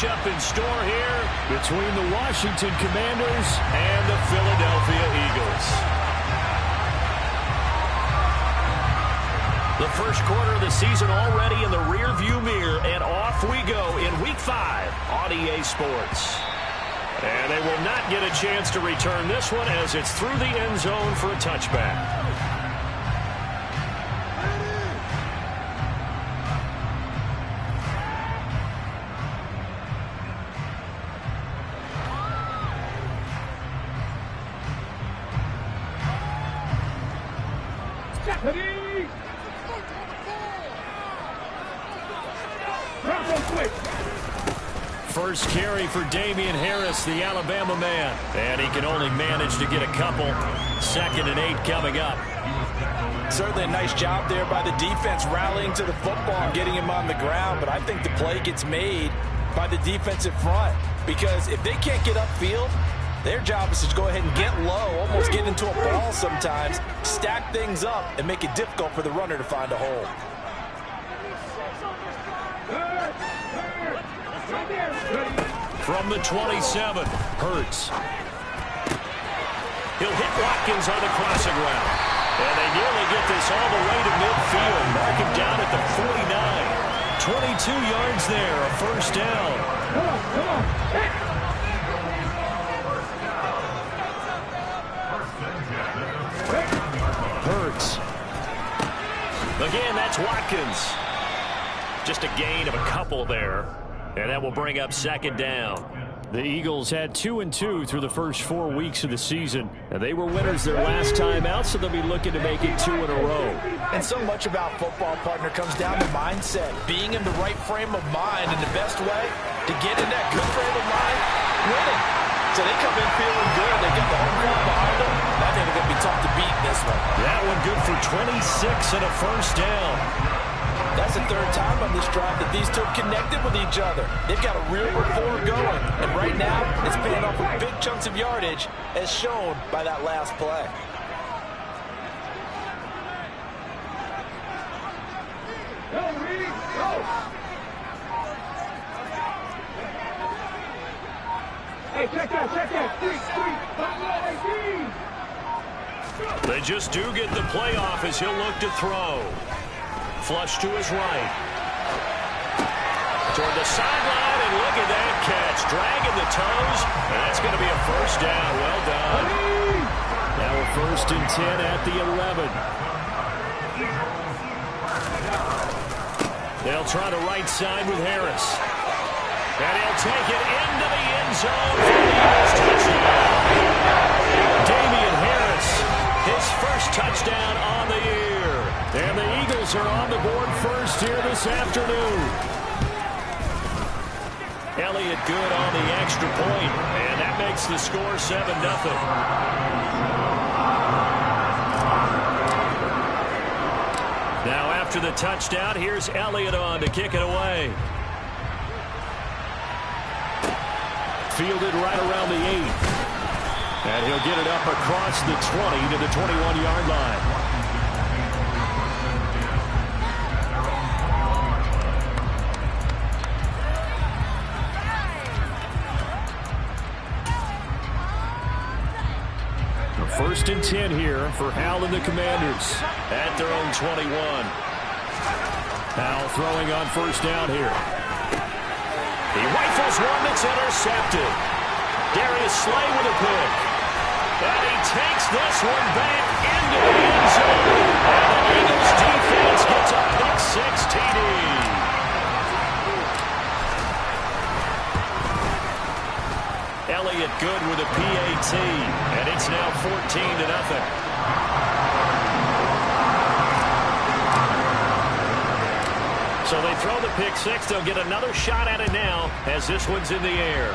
matchup in store here between the Washington Commanders and the Philadelphia Eagles. The first quarter of the season already in the rearview mirror, and off we go in Week 5 on EA Sports. And they will not get a chance to return this one as it's through the end zone for a touchback. First carry for Damian Harris, the Alabama man. And he can only manage to get a couple. 2nd and 8 coming up. Certainly a nice job there by the defense rallying to the football and getting him on the ground. But I think the play gets made by the defensive front. Because if they can't get upfield, their job is to go ahead and get low, almost get into a ball sometimes, stack things up, and make it difficult for the runner to find a hole. From the 27, Hurts. He'll hit Watkins on the crossing route. And they nearly get this all the way to midfield. Mark him down at the 49. 22 yards there, a first down. Hurts. Again, that's Watkins. Just a gain of a couple there. And that will bring up 2nd down. The Eagles had 2-2 through the first 4 weeks of the season. And they were winners their last time out, so they'll be looking to make it 2 in a row. And so much about football, partner, comes down to mindset. Being in the right frame of mind, and the best way to get in that good frame of mind, winning. So they come in feeling good. They got the home crowd behind them. I think they're going to be tough to beat in this one. That one good for 26 and a first down. That's the 3rd time on this drive that these two connected with each other. They've got a real rapport going. And right now, it's paying off with big chunks of yardage, as shown by that last play. Hey, check that. They just do get the playoff as he'll look to throw. Flush to his right. Toward the sideline, and look at that catch. Dragging the toes, and that's going to be a first down. Well done. Now a 1st and 10 at the 11. They'll try the right side with Harris. And he'll take it into the end zone for the Eagles touchdown. Damian Harris, his first touchdown on the year. And the Eagles are on the board first here this afternoon. Elliott good on the extra point, and that makes the score 7-0. Now after the touchdown, here's Elliott on to kick it away. Fielded right around the 8. And he'll get it up across the 20 to the 21-yard line. First and 10 here for Hal and the Commanders at their own 21. Hal throwing on first down here. He rifles one that's intercepted. Darius Slay with a pick. And he takes this one back into the end zone. And the Eagles defense gets a pick 6 TD. Elliott good with a PAT, and it's now 14-0. So they throw the pick 6. They'll get another shot at it now as this one's in the air.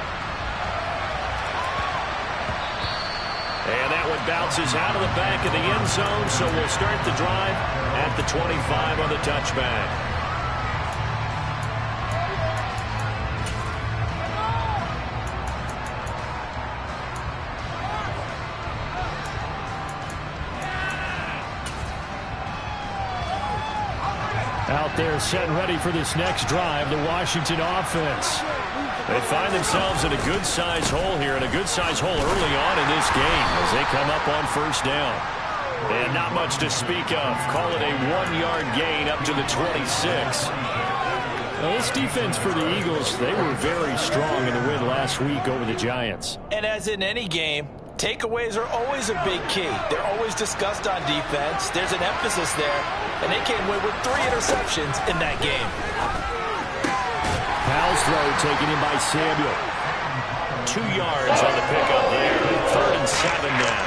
And that one bounces out of the back of the end zone, so we'll start the drive at the 25 on the touchback. Out They're set and ready for this next drive, the Washington offense. They find themselves in a good-sized hole here, and a good-sized hole early on in this game as they come up on first down. And not much to speak of. Call it a 1-yard gain up to the 26. Now, this defense for the Eagles, they were very strong in the win last week over the Giants. And as in any game, takeaways are always a big key. They're always discussed on defense. There's an emphasis there, and they came away with 3 interceptions in that game. Powell's throw taken in by Samuel. 2 yards on the pickup there. 3rd and 7 now.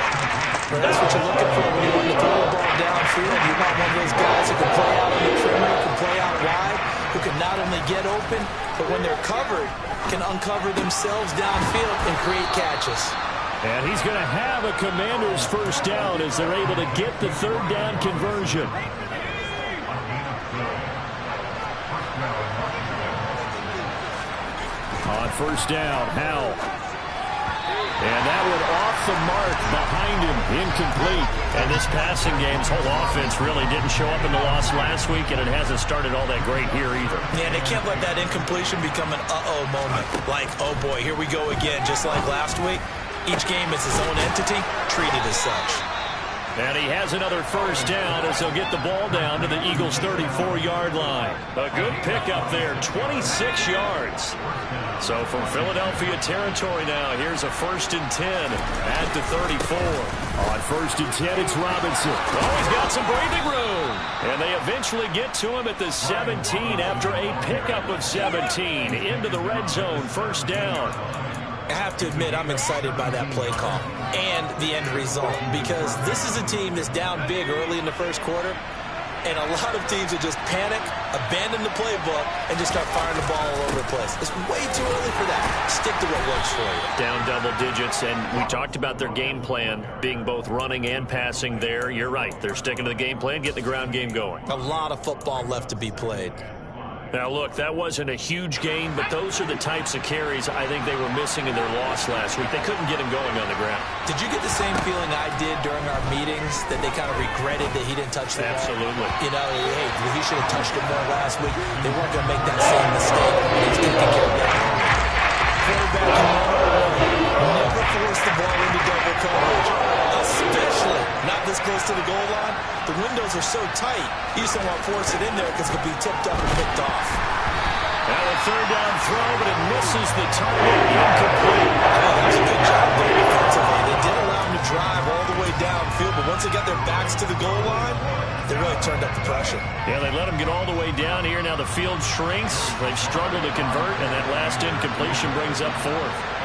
But that's what you're looking for when you want to throw the ball downfield. You want one of those guys who can play out on the perimeter, can play out wide, who can not only get open, but when they're covered, can uncover themselves downfield and create catches. And he's going to have a Commander's first down as they're able to get the 3rd down conversion. On first down, Howell. And that one off the mark behind him, incomplete. And this passing game's whole offense really didn't show up in the loss last week, and it hasn't started all that great here either. Yeah, they can't let that incompletion become an uh-oh moment. Like, oh boy, here we go again, just like last week. Each game is its own entity, treated as such. And he has another first down as they'll get the ball down to the Eagles' 34-yard line. A good pickup there, 26 yards. So from Philadelphia territory now, here's a 1st and 10 at the 34. On 1st and 10, it's Robinson. Oh, he's got some breathing room. And they eventually get to him at the 17 after a pickup of 17 into the red zone, 1st down. I have to admit, I'm excited by that play call and the end result, because this is a team that's down big early in the first quarter, and a lot of teams will just panic, abandon the playbook, and just start firing the ball all over the place. It's way too early for that. Stick to what works for you. Down double digits, and we talked about their game plan being both running and passing there. You're right. They're sticking to the game plan, getting the ground game going. A lot of football left to be played. Now, look, that wasn't a huge gain, but those are the types of carries I think they were missing in their loss last week. They couldn't get him going on the ground. Did you get the same feeling I did during our meetings, that they kind of regretted that he didn't touch the ball? Absolutely. You know, hey, he should have touched it more last week. They weren't going to make that same mistake. He's taking care of that. Quarterback never force the ball into double coverage, especially not this close to the goal line. The windows are so tight, you just don't want to force it in there because it could be tipped up and picked off. Now a 3rd down throw, but it misses the target. Incomplete. That was a good job there defensively. They did allow him to drive all the way downfield, but once they got their backs to the goal line, they really turned up the pressure. Yeah, they let him get all the way down here. Now the field shrinks. They've struggled to convert, and that last incompletion brings up 4th.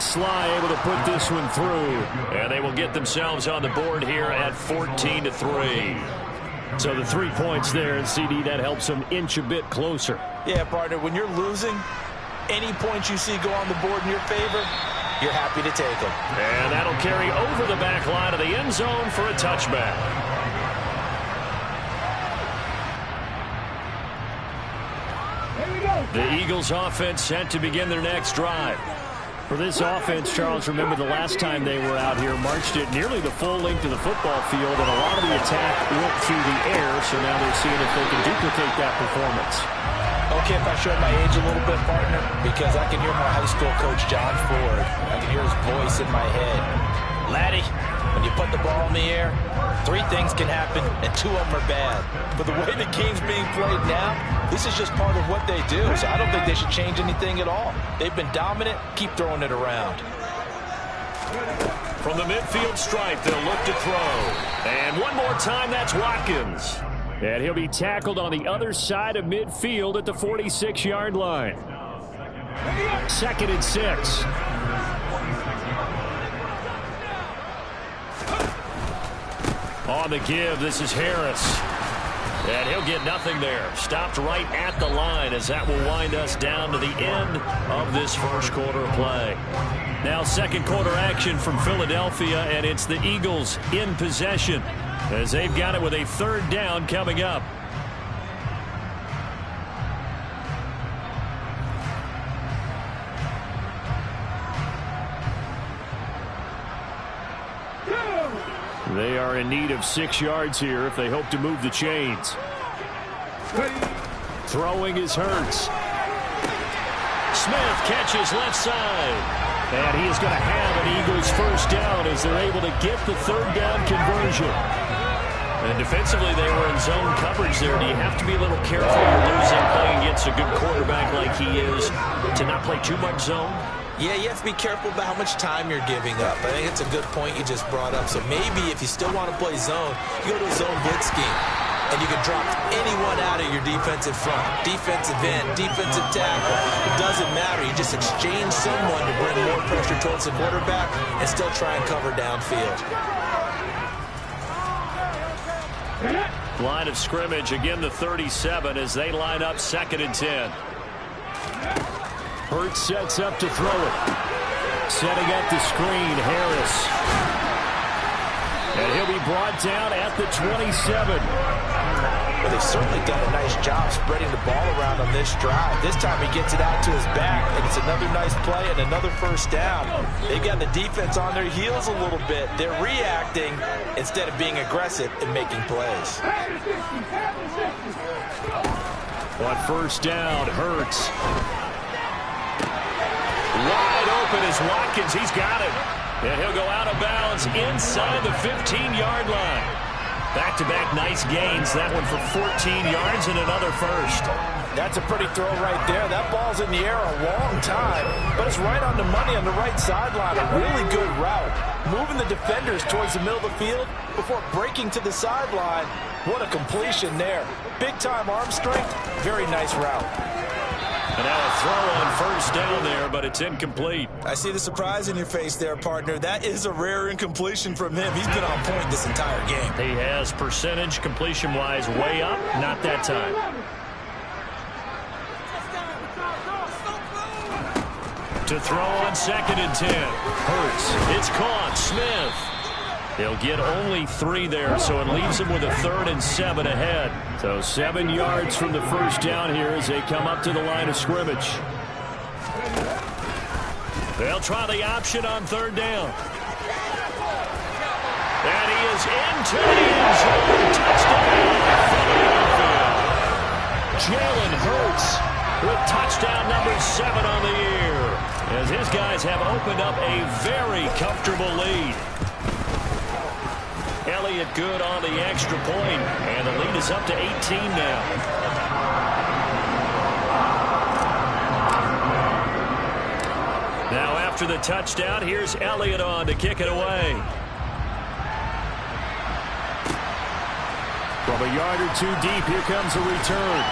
Sly able to put this one through, and they will get themselves on the board here at 14-3. So the 3 points there, and CD, that helps them inch a bit closer. Yeah, partner, when you're losing, any points you see go on the board in your favor, you're happy to take them. And that'll carry over the back line of the end zone for a touchback. Here we go. The Eagles offense set to begin their next drive. For this offense, Charles, remember the last time they were out here, marched it nearly the full length of the football field, and a lot of the attack went through the air, so now they're seeing if they can duplicate that performance. Okay, if I show my age a little bit, partner, because I can hear my high school coach, John Ford. I can hear his voice in my head. Laddie, when you put the ball in the air, 3 things can happen, and 2 of them are bad. But the way the game's being played now, this is just part of what they do, so I don't think they should change anything at all. They've been dominant. Keep throwing it around. From the midfield stripe, they'll look to throw. And one more time, that's Watkins. And he'll be tackled on the other side of midfield at the 46-yard line. 2nd and 6. On the give, this is Harris. And he'll get nothing there. Stopped right at the line as that will wind us down to the end of this first quarter of play. Now 2nd quarter action from Philadelphia, and it's the Eagles in possession as they've got it with a 3rd down coming up. They are in need of 6 yards here if they hope to move the chains. Throwing is Hurts. Smith catches left side. And he is going to have an Eagles first down as they're able to get the third down conversion. And defensively, they were in zone coverage there. Do you have to be a little careful? You're losing playing against a good quarterback like he is to not play too much zone? Yeah, you have to be careful about how much time you're giving up. I think it's a good point you just brought up. So maybe if you still want to play zone, you go to a zone blitz scheme. And you can drop anyone out of your defensive front. Defensive end, defensive tackle. It doesn't matter. You just exchange someone to bring more pressure towards the quarterback and still try and cover downfield. Line of scrimmage, again the 37 as they line up 2nd and 10. Hurts sets up to throw it. Setting up the screen, Harris. And he'll be brought down at the 27. Well, they've certainly done a nice job spreading the ball around on this drive. This time he gets it out to his back, and it's another nice play and another first down. They've got the defense on their heels a little bit. They're reacting instead of being aggressive and making plays. On first down, Hurts. Wide open is Watkins. He's got it. And he'll go out of bounds inside the 15-yard line. Back-to-back nice gains. That one for 14 yards and another first. That's a pretty throw right there. That ball's in the air a long time, but it's right on the money on the right sideline. A really good route. Moving the defenders towards the middle of the field before breaking to the sideline. What a completion there. Big-time arm strength. Very nice route. And now a throw on first down there, but it's incomplete. I see the surprise in your face there, partner. That is a rare incompletion from him. He's been on point this entire game. He has percentage completion-wise way up. Not that time. To throw on 2nd and 10. Hurts. It's caught. Smith. He'll get only 3 there, so it leaves him with a 3rd and 7 ahead. So 7 yards from the first down here as they come up to the line of scrimmage. They'll try the option on 3rd down. And he is into the end zone. Touchdown. Jalen Hurts with touchdown number 7 on the year, as his guys have opened up a very comfortable lead. Elliott good on the extra point, and the lead is up to 18 now. Now after the touchdown, here's Elliott on to kick it away. From a yard or 2 deep, here comes a return.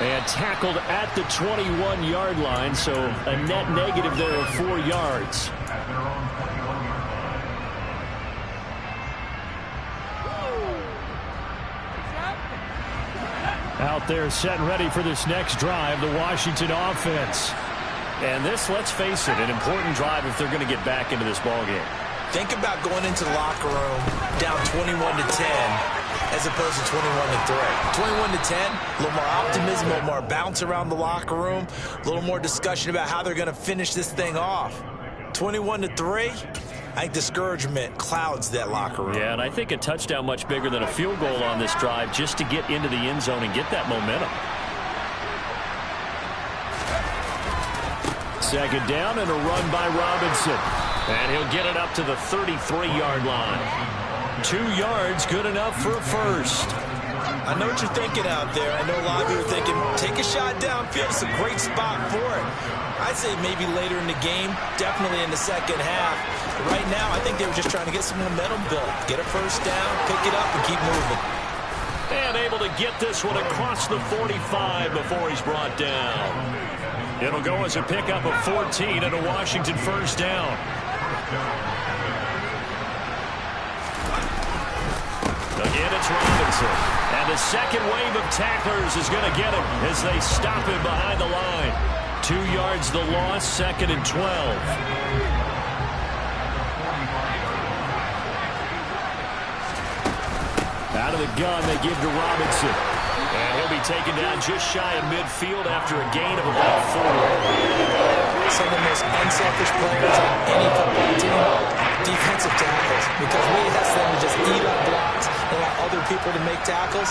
And tackled at the 21-yard line, so a net negative there of 4 yards. Out there set and ready for this next drive, the Washington offense. And this, let's face it, an important drive if they're going to get back into this ballgame. Think about going into the locker room down 21-10 as opposed to 21-3. 21-10, a little more optimism, a little more bounce around the locker room, a little more discussion about how they're going to finish this thing off. 21-3, I think discouragement clouds that locker room. Yeah, and I think a touchdown much bigger than a field goal on this drive just to get into the end zone and get that momentum. 2nd down and a run by Robinson. And he'll get it up to the 33-yard line. 2 yards, good enough for a first. I know what you're thinking out there. I know a lot of you are thinking, take a shot downfield. It's a great spot for it. I'd say maybe later in the game, definitely in the second half. But right now, I think they were just trying to get some momentum built. Get a first down, pick it up, and keep moving. And able to get this one across the 45 before he's brought down. It'll go as a pickup of 14 and a Washington first down. Again, it's Robinson. And the second wave of tacklers is going to get him as they stop him behind the line. 2 yards the loss, 2nd and 12. Out of the gun, they give to Robinson. And he'll be taken down just shy of midfield after a gain of about 4. Some of the most unselfish players on any football team. defensive tackles because we ask them to just eat up blocks and allow other people to make tackles.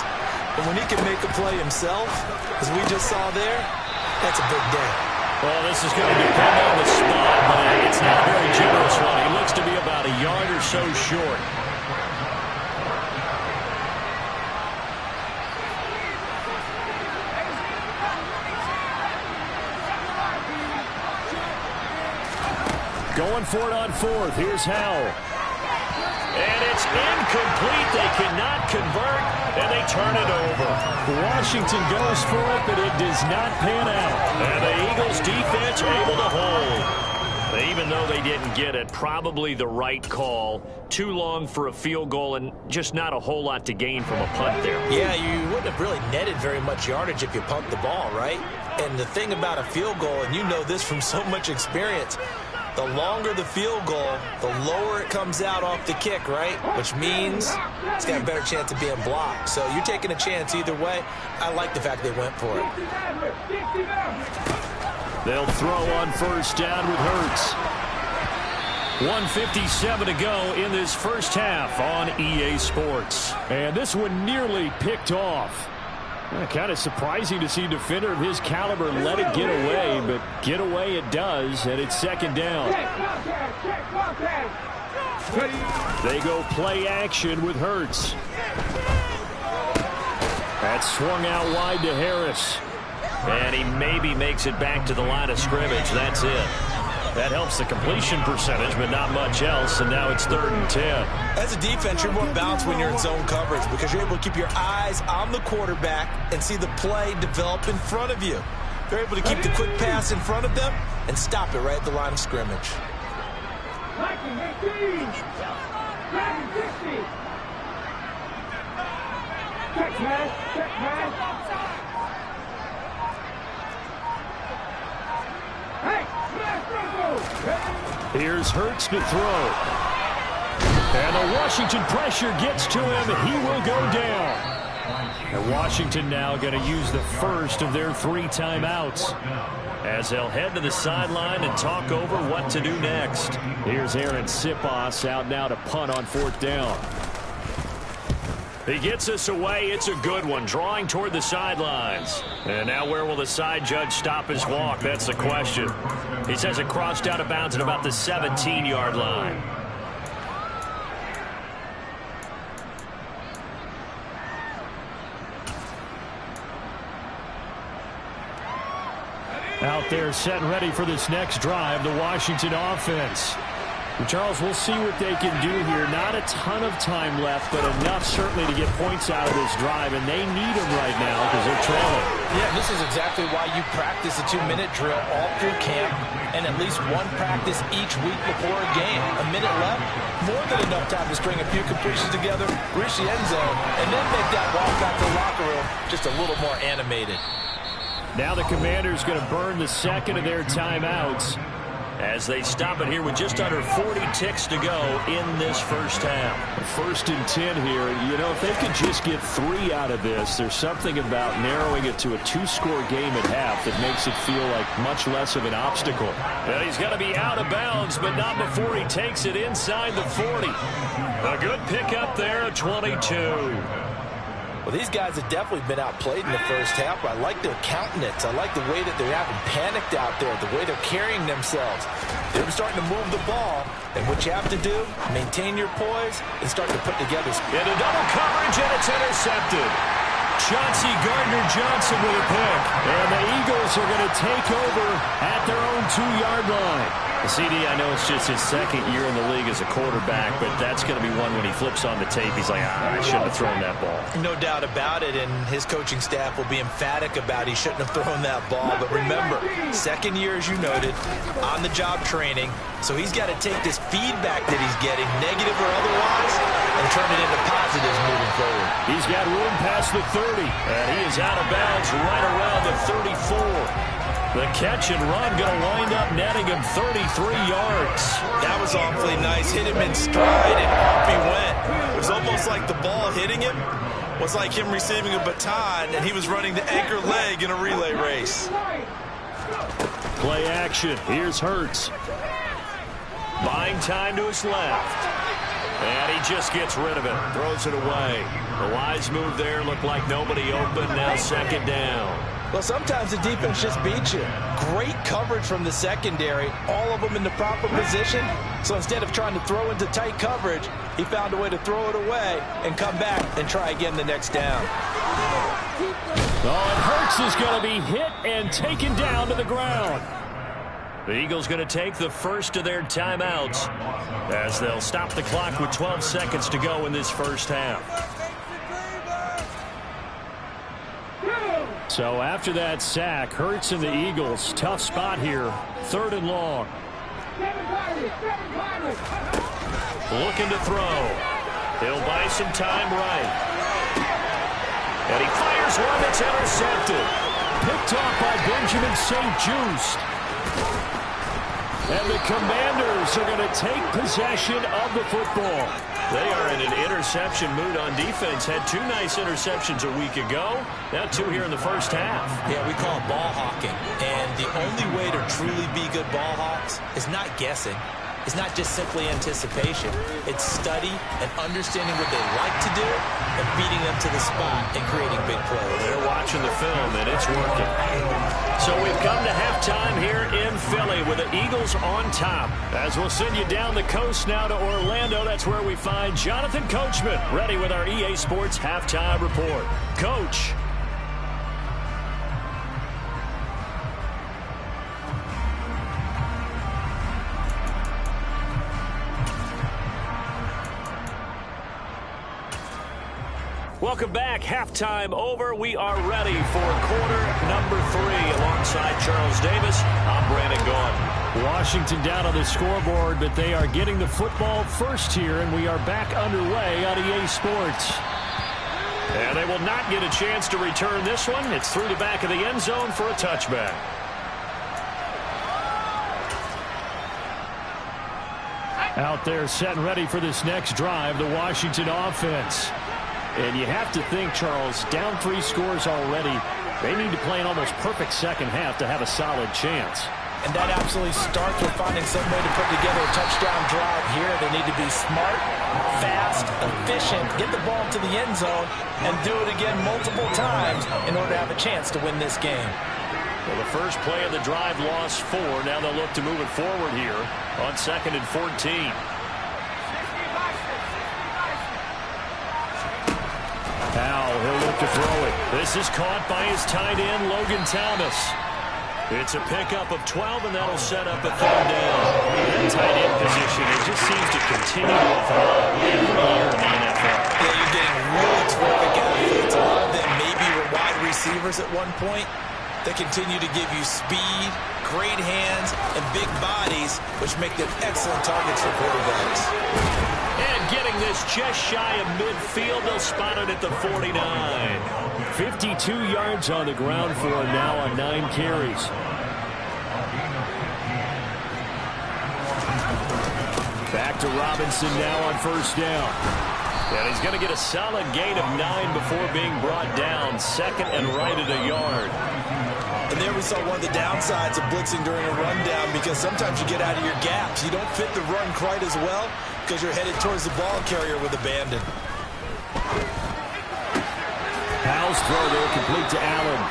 But when he can make a play himself, as we just saw there, that's a big day. Well, this is going to depend on the spot, but it's not a very generous one. He looks to be about a yard or so short. Going for it on fourth. Here's Howell. And it's incomplete. They cannot convert, and they turn it over. Washington goes for it, but it does not pan out. And the Eagles defense able to hold. Even though they didn't get it, probably the right call. Too long for a field goal and just not a whole lot to gain from a punt there. Yeah, you wouldn't have really netted very much yardage if you pumped the ball, right? And the thing about a field goal, and you know this from so much experience, the longer the field goal, the lower it comes out off the kick, right? Which means it's got a better chance of being blocked. So you're taking a chance either way. I like the fact they went for it. They'll throw on first down with Hurts. 1:57 to go in this first half on EA Sports. And this one nearly picked off. Kind of surprising to see a defender of his caliber let it get away, but get away it does, and it's second down. They go play action with Hurts. That's swung out wide to Harris. And he maybe makes it back to the line of scrimmage. That's it. That helps the completion percentage, but not much else, and now it's 3rd and 10. As a defense, you're more balanced when you're in zone coverage because you're able to keep your eyes on the quarterback and see the play develop in front of you. You're able to keep the quick pass in front of them and stop it right at the line of scrimmage. Check pass. Here's Hurts to throw. And the Washington pressure gets to him. He will go down. And Washington now going to use the first of their 3 timeouts, as they'll head to the sideline and talk over what to do next. Here's Aaron Sipos out now to punt on 4th down. He gets us away. It's a good one, drawing toward the sidelines. And now where will the side judge stop his walk? That's the question. He says it crossed out of bounds at about the 17-yard line. Out there set and ready for this next drive, the Washington offense. And Charles, we'll see what they can do here. Not a ton of time left, but enough certainly to get points out of this drive, and they need them right now because they're trailing. Yeah, this is exactly why you practice a 2-minute drill all through camp and at least one practice each week before a game. A minute left, more than enough time to string a few completions together, reach the end zone, and then make that walk back to the locker room just a little more animated. Now the Commanders going to burn the second of their timeouts as they stop it here with just under 40 ticks to go in this first half. 1st and 10 here. You know, if they could just get 3 out of this, there's something about narrowing it to a 2-score game at half that makes it feel like much less of an obstacle. And he's going to be out of bounds, but not before he takes it inside the 40. A good pickup there at 22. Well, these guys have definitely been outplayed in the first half, but I like their countenance. I like the way that they're having panicked out there, the way they're carrying themselves. They're starting to move the ball, and what you have to do, maintain your poise and start to put together. Into double coverage, and it's intercepted. Chauncey Gardner-Johnson with a pick. And the Eagles are going to take over at their own 2-yard line. CD, I know it's just his 2nd year in the league as a quarterback, but that's going to be one when he flips on the tape. He's like, I shouldn't have thrown that ball. No doubt about it, and his coaching staff will be emphatic about he shouldn't have thrown that ball. But remember, 2nd year, as you noted, on-the-job training. So he's got to take this feedback that he's getting, negative or otherwise, and turn it into positives moving forward. He's got room past the 30, and he is out of bounds right around the 34. The catch and run going to wind up netting him 33 yards. That was awfully nice. Hit him in stride, and off he went. It was almost like the ball hitting him was like him receiving a baton, and he was running the anchor leg in a relay race. Play action. Here's Hurts. Buying time to his left. And he just gets rid of it. Throws it away. The wise move there. Looked like nobody open. Now second down. Well, sometimes the defense just beats you. Great coverage from the secondary. All of them in the proper position. So instead of trying to throw into tight coverage, he found a way to throw it away and come back and try again the next down. Oh, and Hurts is going to be hit and taken down to the ground. The Eagles going to take the first of their timeouts as they'll stop the clock with 12 seconds to go in this first half. So after that sack, Hurts and the Eagles, tough spot here. 3rd and long. Looking to throw. He'll buy some time right. And he fires one that's intercepted. Picked off by Benjamin St-Juste. And the Commanders are going to take possession of the football. They are in an interception mood on defense. Had 2 nice interceptions a week ago. Now 2 here in the first half. Yeah, we call it ball hawking. And the only way to truly be good ball hawks is not guessing. It's not just simply anticipation. It's study and understanding what they like to do and beating them to the spot and creating big plays. They're watching the film, and it's working. So we've come to halftime here in Philly with the Eagles on top. As we'll send you down the coast now to Orlando, that's where we find Jonathan Coachman ready with our EA Sports Halftime Report. Coach. Welcome back. Halftime over. We are ready for quarter number 3. Alongside Charles Davis, I'm Brandon Gaudin. Washington down on the scoreboard, but they are getting the football first here, and we are back underway on EA Sports. And they will not get a chance to return this one. It's through the back of the end zone for a touchback. Out there set and ready for this next drive, the Washington offense. And you have to think, Charles, down 3 scores already. They need to play an almost perfect second half to have a solid chance. And that absolutely starts with finding some way to put together a touchdown drive here. They need to be smart, fast, efficient, get the ball to the end zone, and do it again multiple times in order to have a chance to win this game. Well, the first play of the drive lost 4. Now they'll look to move it forward here on 2nd and 14. Powell, he'll look to throw it. This is caught by his tight end, Logan Thomas. It's a pickup of 12, and that'll set up a 3rd down. That tight end position, it just seems to continue to evolve every year in the NFL. Yeah, you're getting really terrific athletes. A lot of them maybe were wide receivers at one point. They continue to give you speed, great hands, and big bodies, which make them excellent targets for quarterbacks. And getting this just shy of midfield, they'll spot it at the 49. 52 yards on the ground for him now on 9 carries. Back to Robinson now on 1st down. And he's going to get a solid gain of 9 before being brought down. 2nd and right at a yard. And there we saw one of the downsides of blitzing during a rundown, because sometimes you get out of your gaps. You don't fit the run quite as well because you're headed towards the ball carrier with abandon. Powell's throw there complete to Allen.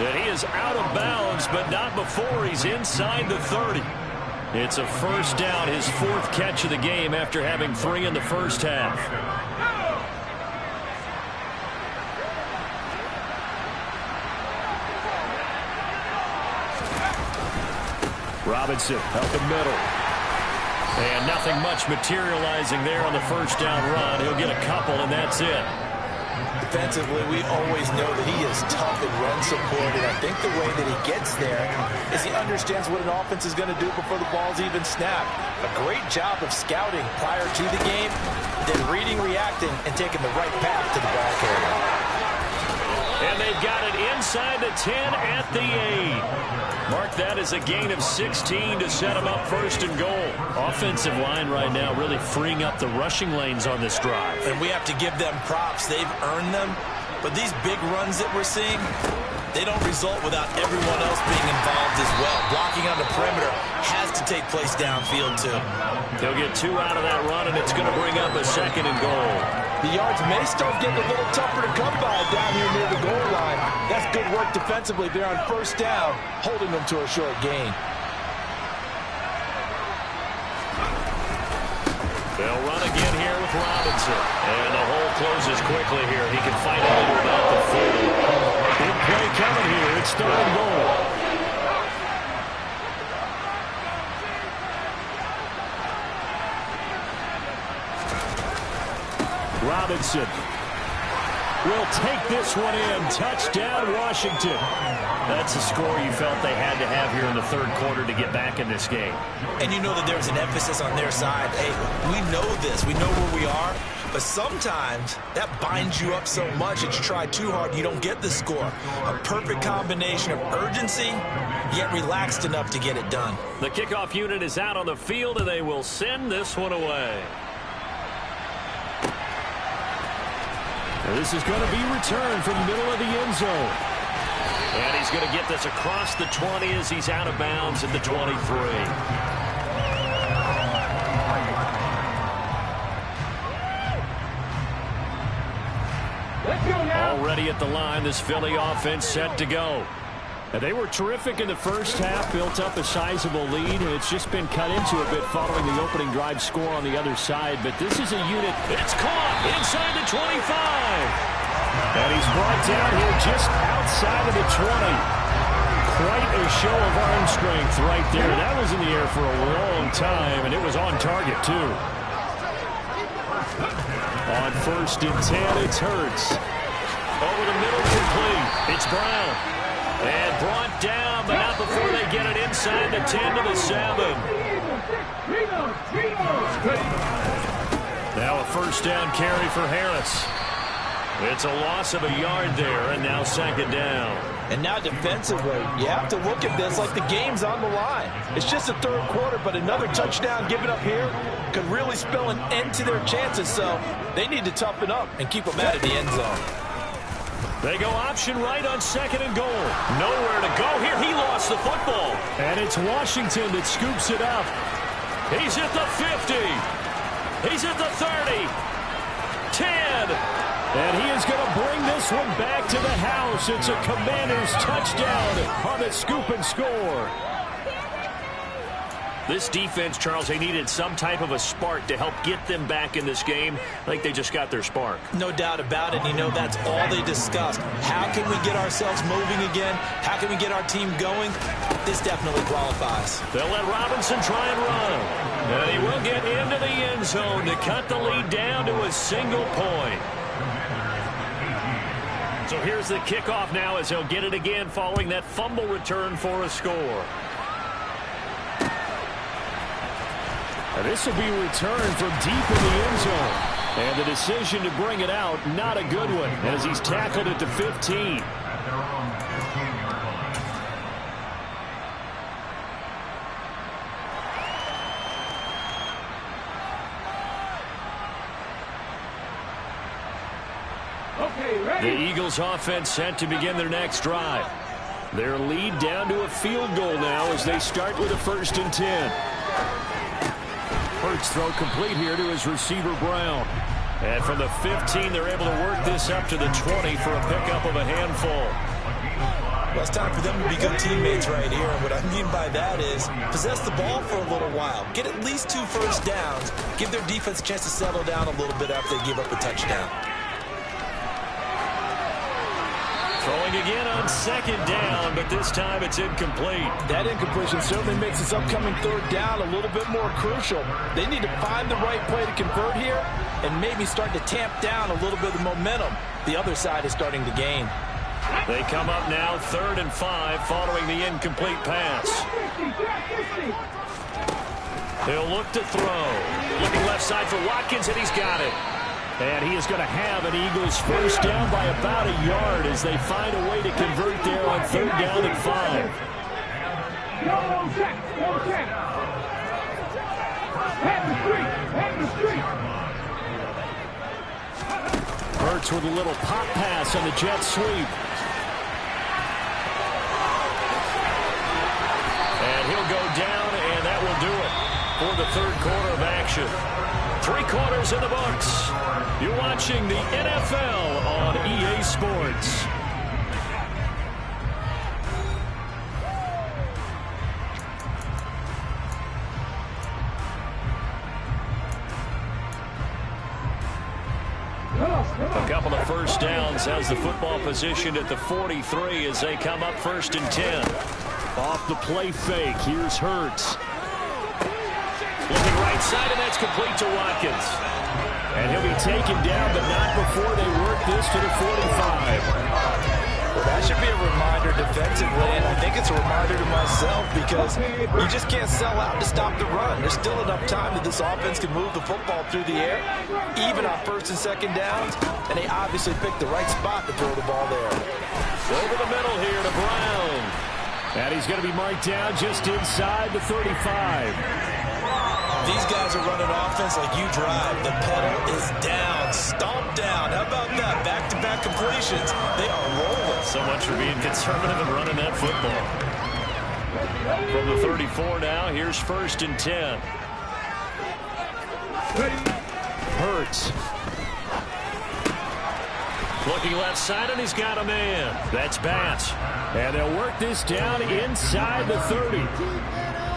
And he is out of bounds, but not before he's inside the 30. It's a 1st down, his 4th catch of the game after having 3 in the first half. Robinson up the middle. And nothing much materializing there on the 1st down run. He'll get a couple, and that's it. Defensively, we always know that he is tough in run support, and I think the way that he gets there is he understands what an offense is going to do before the ball's even snapped. A great job of scouting prior to the game, then reading, reacting, and taking the right path to the ball carrier. And they've got it inside the 10 at the 8. Mark that as a gain of 16 to set them up 1st and goal. Offensive line right now really freeing up the rushing lanes on this drive. And we have to give them props. They've earned them. But these big runs that we're seeing, they don't result without everyone else being involved as well. Blocking on the perimeter has to take place downfield, too. He'll get 2 out of that run, and it's going to bring up a 2nd and goal. The yards may start getting a little tougher to come by down here near the goal line. That's good work defensively there on 1st down, holding them to a short gain. They'll run again here with Robinson. And the hole closes quickly here. He can fight all the way about the 40. Big play coming here. It's 3rd and goal. Robinson will take this one in. Touchdown, Washington. That's the score you felt they had to have here in the 3rd quarter to get back in this game. And you know that there's an emphasis on their side. Hey, we know this. We know where we are. But sometimes that binds you up so much that you try too hard, you don't get the score. A perfect combination of urgency, yet relaxed enough to get it done. The kickoff unit is out on the field, and they will send this one away. This is going to be returned from the middle of the end zone. And he's going to get this across the 20 as he's out of bounds at the 23. Already at the line, this Philly offense set to go. And they were terrific in the first half, built up a sizable lead, and it's just been cut into a bit following the opening drive score on the other side. But this is a unit. It's caught inside the 25. And he's brought down here just outside of the 20. Quite a show of arm strength right there. That was in the air for a long time, and it was on target, too. On 1st and 10, it's Hurts. Over the middle, complete. It's Brown. And brought down, but not before they get it inside the 10 to the 7. Now a 1st down carry for Harris. It's a loss of a yard there, and now 2nd down. And now defensively, you have to look at this like the game's on the line. It's just the 3rd quarter, but another touchdown given up here could really spell an end to their chances, so they need to toughen up and keep them out of the end zone. They go option right on 2nd and goal. Nowhere to go here. He lost the football. And it's Washington that scoops it up. He's at the 50. He's at the 30. 10. And he is going to bring this one back to the house. It's a Commanders touchdown on the scoop and score. This defense, Charles, they needed some type of a spark to help get them back in this game. I think they just got their spark. No doubt about it. You know, that's all they discussed. How can we get ourselves moving again? How can we get our team going? This definitely qualifies. They'll let Robinson try and run. And he will get into the end zone to cut the lead down to a single point. So here's the kickoff now as he'll get it again following that fumble return for a score. And this will be returned from deep in the end zone. And the decision to bring it out, not a good one, as he's tackled at the 15. The Eagles offense set to begin their next drive. Their lead down to a field goal now as they start with a 1st and 10. Hurts throw complete here to his receiver Brown. And from the 15, they're able to work this up to the 20 for a pickup of a handful. Well, it's time for them to be good teammates right here. And what I mean by that is possess the ball for a little while. Get at least 2 first downs. Give their defense a chance to settle down a little bit after they give up a touchdown. Throwing again on 2nd down, but this time it's incomplete. That incompletion certainly makes this upcoming 3rd down a little bit more crucial. They need to find the right play to convert here and maybe start to tamp down a little bit of momentum the other side is starting to gain. They come up now 3rd and 5 following the incomplete pass. He'll look to throw. Looking left side for Watkins, and he's got it. And he is going to have an Eagles 1st down by about a yard as they find a way to convert there on 3rd down and 5. Hurts with a little pop pass on the jet sweep. third quarter of action. 3 quarters in the books. You're watching the NFL on EA Sports. A couple of first downs has the football positioned at the 43 as they come up 1st and 10. Off the play fake, here's Hurts. Looking right side, and that's complete to Watkins. And he'll be taken down, but not before they work this to the 45. Well, that should be a reminder defensively, and I think it's a reminder to myself because you just can't sell out to stop the run. There's still enough time that this offense can move the football through the air, even on 1st and 2nd downs, and they obviously picked the right spot to throw the ball there. Over the middle here to Brown. And he's going to be marked down just inside the 35. These guys are running offense like you drive. The pedal is down, stomped down. How about that? Back-to-back completions. They are rolling. So much for being conservative and running that football. From the 34 now, here's 1st and 10. Hurts. Looking left side, and he's got a man. That's Bass. And they'll work this down inside the 30.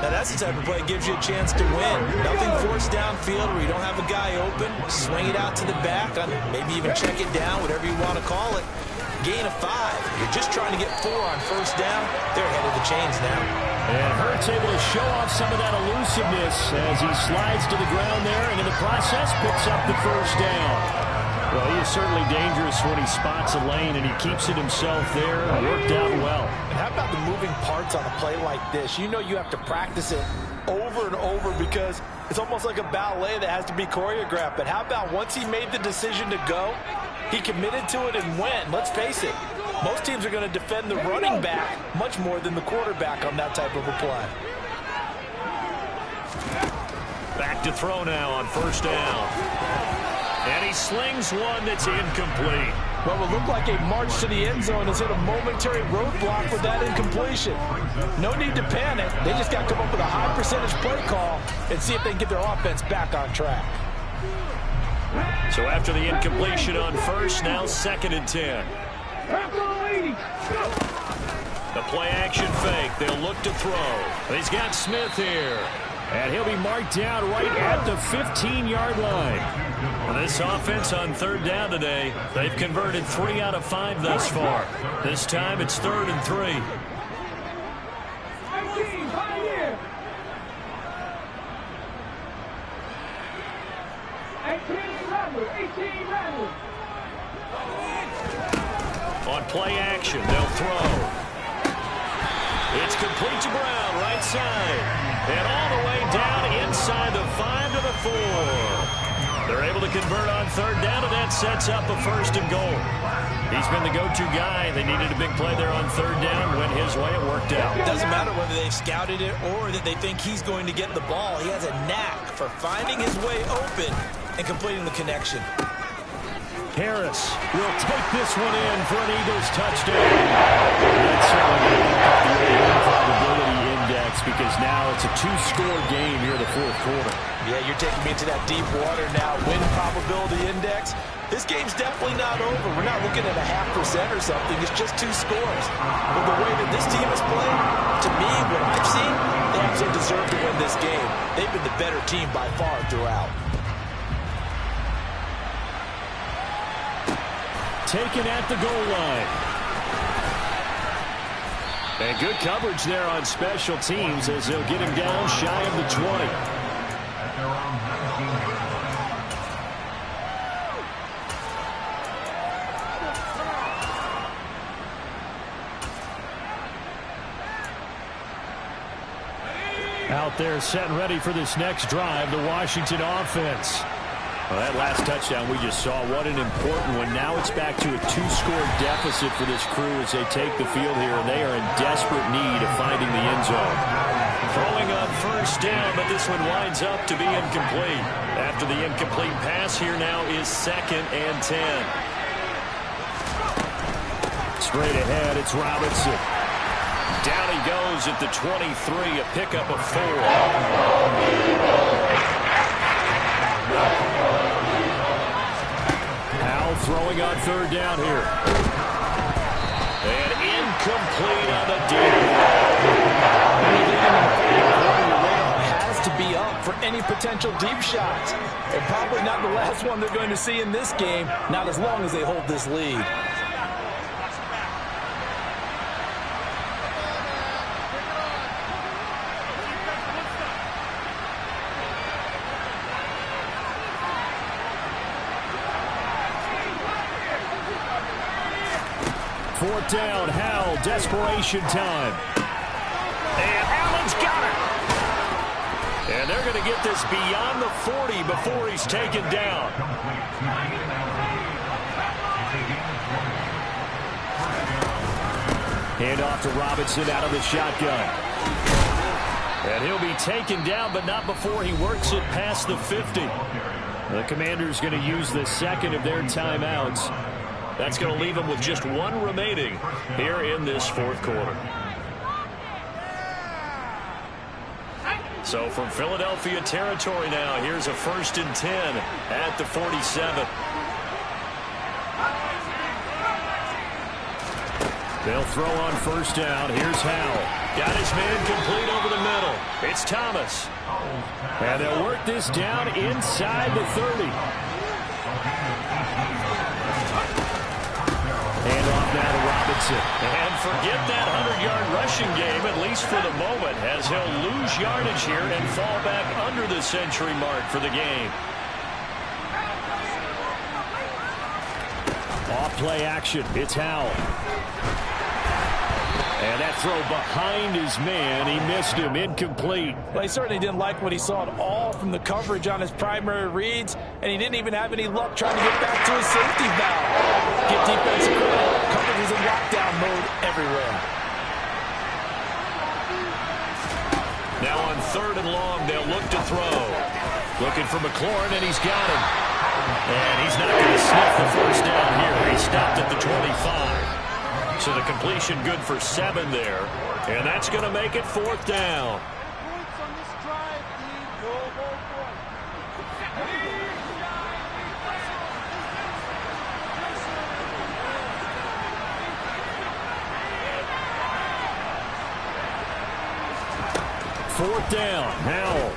Now, that's the type of play that gives you a chance to win. Nothing forced downfield where you don't have a guy open. Swing it out to the back, maybe even check it down, whatever you want to call it. Gain of 5. You're just trying to get 4 on 1st down. They're ahead of the chains now. And Hurts able to show off some of that elusiveness as he slides to the ground there, and in the process picks up the 1st down. Well, he is certainly dangerous when he spots a lane, and he keeps it himself there. Worked out well. And how about the moving parts on a play like this? You know you have to practice it over and over because it's almost like a ballet that has to be choreographed. But how about once he made the decision to go, he committed to it and went. Let's face it, most teams are going to defend the running back much more than the quarterback on that type of a play. Back to throw now on 1st down. And he slings one that's incomplete. Well, it looked like a march to the end zone has hit a momentary roadblock with that incompletion. No need to panic. They just got to come up with a high percentage play call and see if they can get their offense back on track. So after the incompletion on 1st, now 2nd and 10. The play action fake. They'll look to throw. He's got Smith here. And he'll be marked down right at the 15-yard line. This offense on 3rd down today, they've converted 3 out of 5 thus far. This time it's 3rd and 3. 18, pioneer. 18 rattle. On play action, they'll throw. It's complete to Brown, right side. And all the way down inside the 5 to the 4. They're able to convert on 3rd down, and that sets up a 1st and goal. He's been the go-to guy. They needed a big play there on 3rd down. Went his way. It worked out. It doesn't matter whether they've scouted it or that they think he's going to get the ball. He has a knack for finding his way open and completing the connection. Harris will take this one in for an Eagles touchdown. That's certainly going to up the win probability index because now it's a 2-score game here in the 4th quarter. Yeah, you're taking me into that deep water now. Win probability index. This game's definitely not over. We're not looking at a 0.5% or something. It's just 2 scores. But the way that this team has played, to me, what I've seen, they absolutely deserve to win this game. They've been the better team by far throughout. Taken at the goal line. And good coverage there on special teams as they'll get him down shy of the 20. Out there set and ready for this next drive, the Washington offense. Well, that last touchdown we just saw, what an important one. Now it's back to a 2-score deficit for this crew as they take the field here, and they are in desperate need of finding the end zone. Throwing on 1st down, but this one winds up to be incomplete. After the incomplete pass, here now is 2nd and 10. Straight ahead, it's Robinson. Down he goes at the 23, a pickup of 4. Howell throwing on third down here. And incomplete on the deep. Has to be up for any potential deep shots. And probably not the last one they're going to see in this game, not as long as they hold this lead. Fourth down, Howell, desperation time. And Allen's got it. And they're going to get this beyond the 40 before he's taken down. Hand off to Robinson out of the shotgun. And he'll be taken down, but not before he works it past the 50. The Commanders going to use the second of their timeouts. That's going to leave them with just one remaining here in this fourth quarter. So from Philadelphia territory now, here's a 1st and 10 at the 47. They'll throw on first down. Here's Howell. Got his man complete over the middle. It's Thomas. And they'll work this down inside the 30. Hand off now to Robinson. And forget that 100-yard rushing game, at least for the moment, as he'll lose yardage here and fall back under the century mark for the game. Off play action. It's Howell. And that throw behind his man. He missed him. Incomplete. Well, he certainly didn't like what he saw at all from the coverage on his primary reads, and he didn't even have any luck trying to get back to his safety valve. Give defensive credit. Coverage is in lockdown mode everywhere. Now on 3rd and long, they'll look to throw. Looking for McLaurin, and he's got him. And he's not going to sniff the first down here. He stopped at the 25. So the completion good for 7 there. And that's going to make it 4th down. Fourth down. Howell.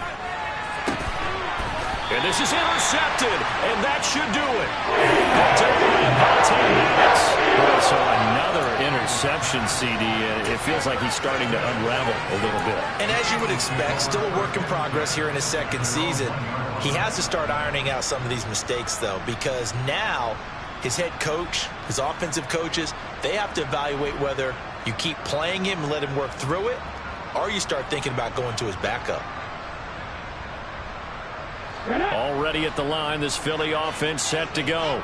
And this is intercepted, and that should do it. They'll take it by about 10 minutes. So another interception, CD. It feels like he's starting to unravel a little bit. And as you would expect, still a work in progress here in his second season. He has to start ironing out some of these mistakes, though, because now his head coach, his offensive coaches, they have to evaluate whether you keep playing him and let him work through it, or you start thinking about going to his backup. Already at the line, this Philly offense set to go.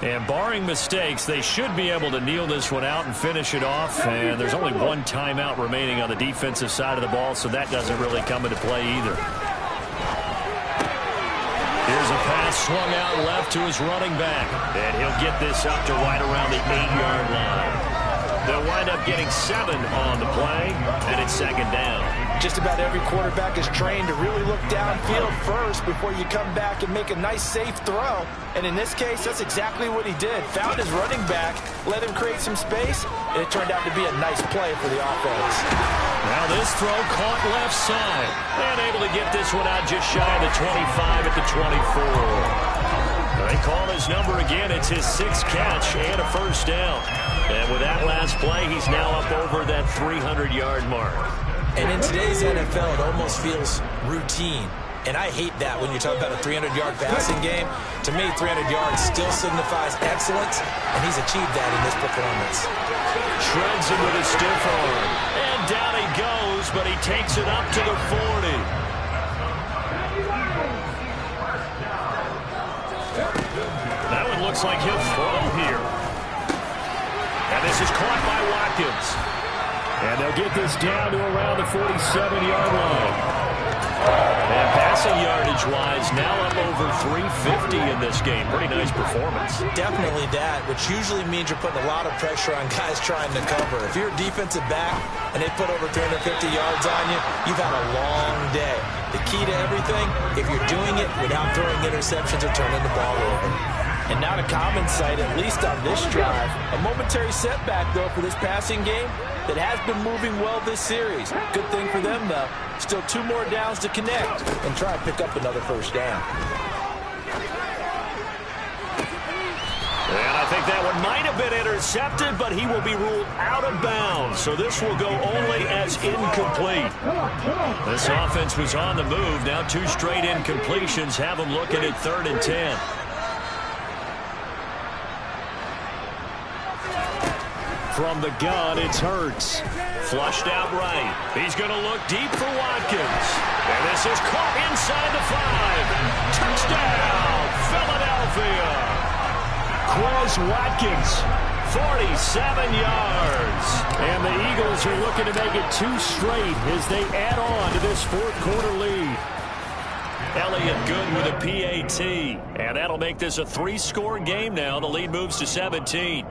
And barring mistakes, they should be able to kneel this one out and finish it off. And there's only one timeout remaining on the defensive side of the ball, so that doesn't really come into play either. Here's a pass swung out left to his running back. And he'll get this up to right around the 8-yard line. They'll wind up getting 7 on the play, and it's 2nd down. Just about every quarterback is trained to really look downfield first before you come back and make a nice, safe throw. And in this case, that's exactly what he did. Found his running back, let him create some space, and it turned out to be a nice play for the offense. Now this throw caught left side. And able to get this one out just shy of the 25 at the 24. They call his number again. It's his 6th catch and a first down. And with that last play, he's now up over that 300-yard mark. And in today's NFL, it almost feels routine. And I hate that when you're talking about a 300-yard passing game. To me, 300 yards still signifies excellence, and he's achieved that in this performance. Shreds him with a stiff arm. And down he goes, but he takes it up to the 40. That one looks like he'll throw here. And this is caught by Watkins. And they'll get this down to around the 47-yard line. And passing yardage-wise, now up over 350 in this game. Pretty nice performance. Definitely that, which usually means you're putting a lot of pressure on guys trying to cover. If you're a defensive back and they put over 350 yards on you, you've had a long day. The key to everything, if you're doing it without throwing interceptions or turning the ball over. And not a common sight, at least on this drive. A momentary setback, though, for this passing game that has been moving well this series. Good thing for them, though. Still 2 more downs to connect and try and pick up another first down. And I think that one might have been intercepted, but he will be ruled out of bounds. So this will go only as incomplete. This offense was on the move. Now 2 straight incompletions have them looking at 3rd and 10. From the gun, it's Hurts. Flushed out right. He's going to look deep for Watkins. And this is caught inside the 5. Touchdown, Philadelphia. Quez Watkins. 47 yards. And the Eagles are looking to make it 2 straight as they add on to this 4th quarter lead. Elliott good with a PAT. And that'll make this a 3-score game now. The lead moves to 17.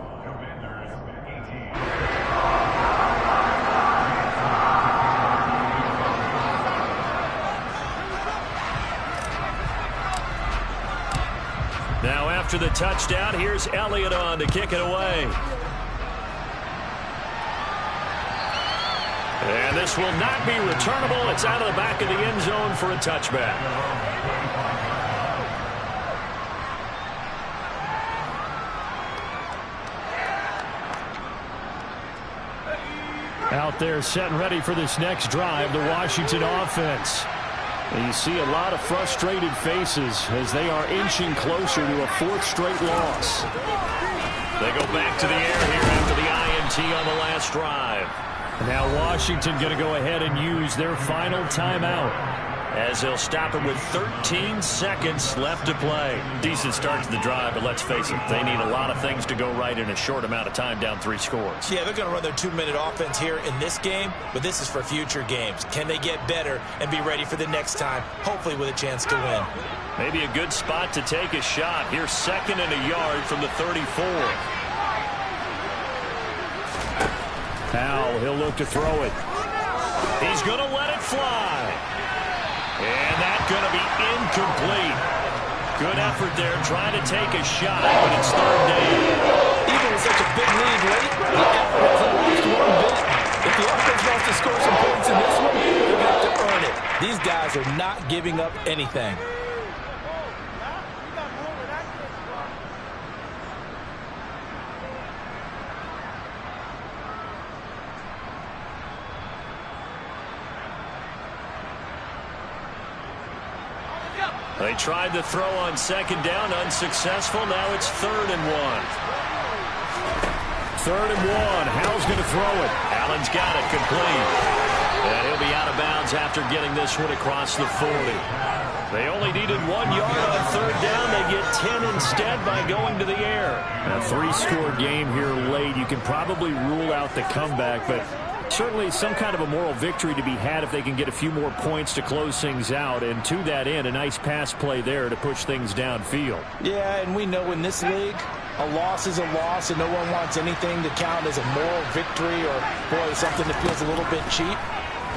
Now after the touchdown, here's Elliott on to kick it away. And this will not be returnable. It's out of the back of the end zone for a touchback. Out there set and ready for this next drive, the Washington offense. And you see a lot of frustrated faces as they are inching closer to a 4th straight loss. They go back to the air here after the INT on the last drive. Now Washington going to go ahead and use their final timeout, as they'll stop it with 13 seconds left to play. Decent start to the drive, but let's face it, they need a lot of things to go right in a short amount of time, down 3 scores. Yeah, they're going to run their 2-minute offense here in this game, but this is for future games. Can they get better and be ready for the next time, hopefully with a chance to win? Maybe a good spot to take a shot. Here's 2nd and a yard from the 34. Powell, he'll look to throw it. He's going to let it fly. And that's going to be incomplete. Good effort there trying to take a shot, but it's 3rd down. Even with such a big lead late, the effort hasn't lost 1 bit. If the offense wants to score some points in this one, they're going to have to earn it. These guys are not giving up anything. They tried to throw on 2nd down, unsuccessful. Now it's 3rd and 1. 3rd and 1. Howell's going to throw it. Allen's got it complete. And he'll be out of bounds after getting this one across the 40. They only needed 1 yard on 3rd down. They get 10 instead by going to the air. A 3-score game here late. You can probably rule out the comeback, but certainly some kind of a moral victory to be had if they can get a few more points to close things out. And to that end, a nice pass play there to push things downfield. Yeah, and we know in this league, a loss is a loss, and no one wants anything to count as a moral victory or, boy, something that feels a little bit cheap.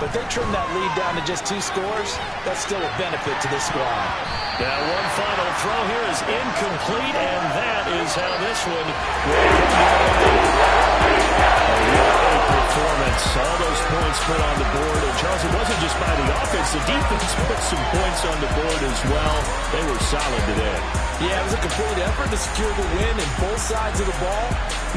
But they trim that lead down to just 2 scores. That's still a benefit to this squad. Now one final throw here is incomplete, and that is how this one will performance. All those points put on the board. And Charles, it wasn't just by the offense. The defense put some points on the board as well. They were solid today. Yeah, it was a complete effort to secure the win, and both sides of the ball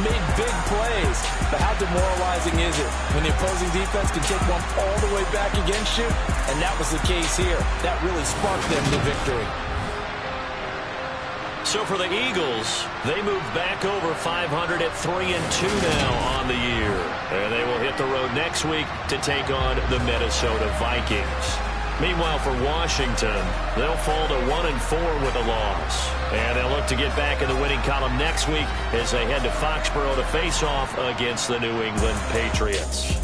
made big plays. But how demoralizing is it when the opposing defense can take one all the way back against you? And that was the case here. That really sparked them to victory. So for the Eagles, they move back over 500 at 3-2 now on the year. And they will hit the road next week to take on the Minnesota Vikings. Meanwhile, for Washington, they'll fall to 1-4 with a loss. And they'll look to get back in the winning column next week as they head to Foxborough to face off against the New England Patriots.